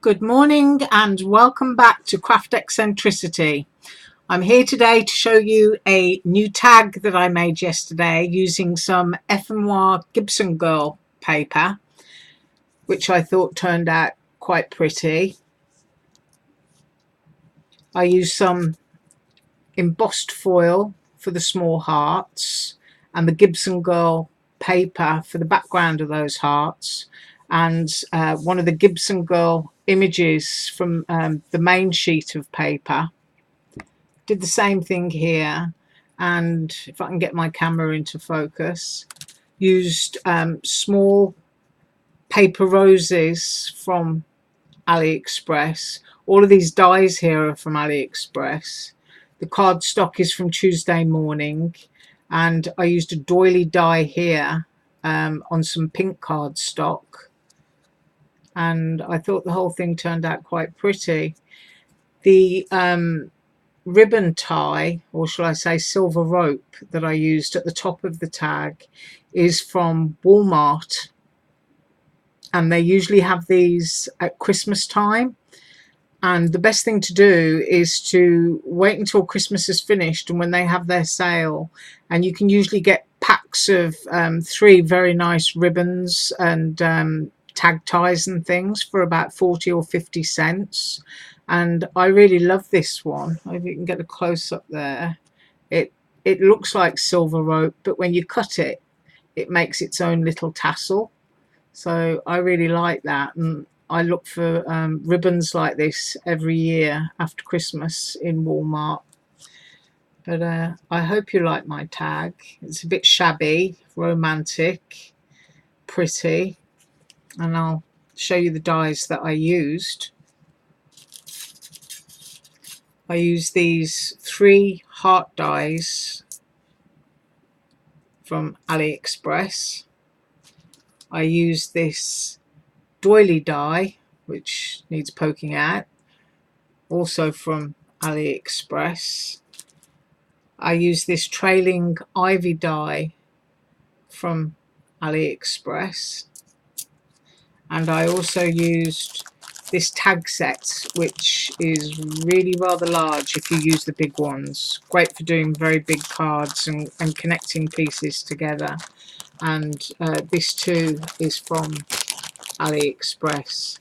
Good morning and welcome back to Craft Eccentricity. I'm here today to show you a new tag that I made yesterday using some Ephemoire Gibson Girl paper, which I thought turned out quite pretty. I used some embossed foil for the small hearts and the Gibson Girl paper for the background of those hearts, and one of the Gibson Girl images from the main sheet of paper. Did the same thing here, and if I can get my camera into focus, used small paper roses from AliExpress. All of these dies here are from AliExpress. The cardstock is from Tuesday Morning, and I used a doily die here on some pink cardstock, and I thought the whole thing turned out quite pretty. The ribbon tie, or shall I say silver rope, that I used at the top of the tag is from Walmart, and they usually have these at Christmas time. And the best thing to do is to wait until Christmas is finished and when they have their sale, and you can usually get packs of 3 very nice ribbons and tag ties and things for about 40 or 50 cents. And I really love this one. Maybe you can get a close up there. It looks like silver rope, but when you cut it, it makes its own little tassel. So I really like that, and I look for ribbons like this every year after Christmas in Walmart. But I hope you like my tag. It's a bit shabby, romantic, pretty, and I'll show you the dies that I used. I used these 3 heart dies from AliExpress. I used this doily die, which needs poking out, also from AliExpress. I used this trailing ivy die from AliExpress, and I also used this tag set, which is really rather large if you use the big ones. Great for doing very big cards and connecting pieces together. And this too is from AliExpress.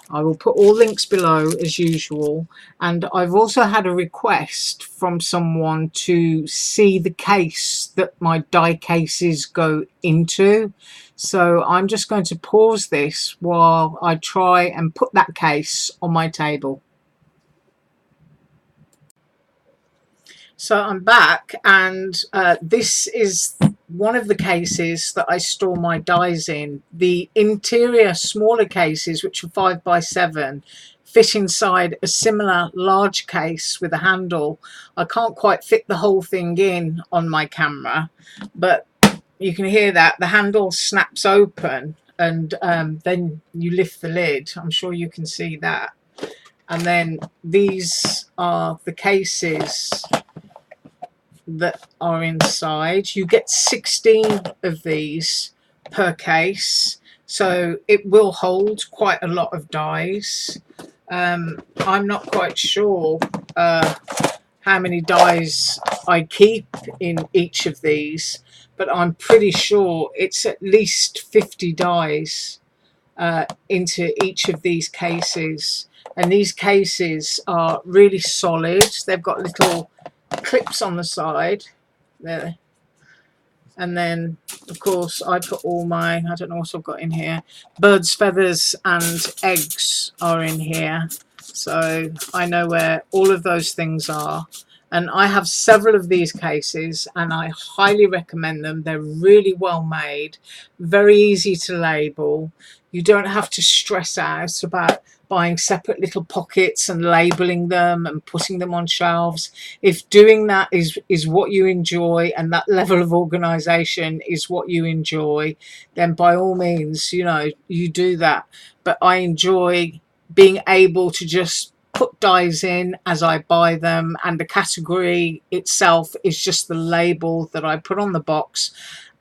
I will put all links below as usual, and I've also had a request from someone to see the case that my die cases go into, so I'm just going to pause this while I try and put that case on my table. So I'm back, and this is one of the cases that I store my dies in. The interior smaller cases, which are 5x7, fit inside a similar large case with a handle. I can't quite fit the whole thing in on my camera, but you can hear that the handle snaps open, and then you lift the lid. I'm sure you can see that. And then these are the cases that are inside. You get 16 of these per case, so it will hold quite a lot of dies. I'm not quite sure how many dies I keep in each of these, but I'm pretty sure it's at least 50 dies into each of these cases. And these cases are really solid. They've got little clips on the side there, and then of course I put all my, I don't know what I've got in here, birds' feathers and eggs are in here, so I know where all of those things are. And I have several of these cases and I highly recommend them. They're really well made, very easy to label. You don't have to stress out about buying separate little pockets and labeling them and putting them on shelves. If doing that is what you enjoy, and that level of organization is what you enjoy, then by all means, you know, you do that. But I enjoy being able to just put dies in as I buy them, and the category itself is just the label that I put on the box,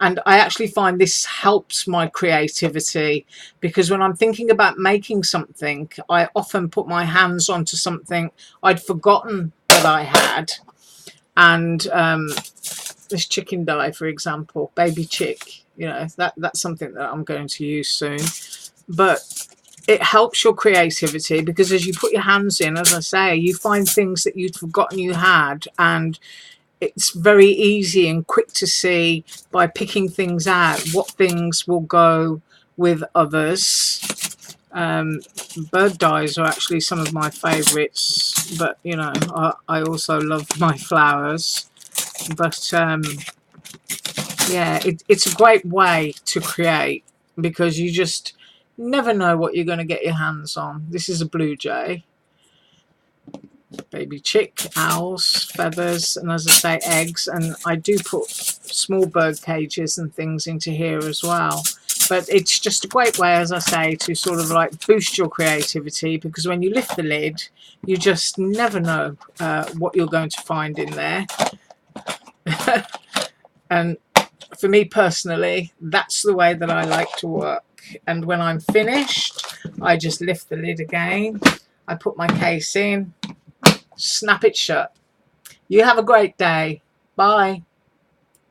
And I actually find this helps my creativity, because when I'm thinking about making something, I often put my hands onto something I'd forgotten that I had. And this chicken dye, for example, baby chick, you know, that's something that I'm going to use soon. But it helps your creativity, because as you put your hands in, as I say, you find things that you'd forgotten you had, and it's very easy and quick to see by picking things out what things will go with others. Bird dyes are actually some of my favourites, but you know, I also love my flowers. But yeah, it's a great way to create, because you just never know what you're going to get your hands on. This is a blue jay, baby chick, owls, feathers, and as I say, eggs. And I do put small bird cages and things into here as well. But it's just a great way, as I say, to sort of like boost your creativity, because when you lift the lid, you just never know what you're going to find in there. And for me personally, that's the way that I like to work. And when I'm finished, I just lift the lid again, I put my case in, snap it shut. You have a great day. Bye.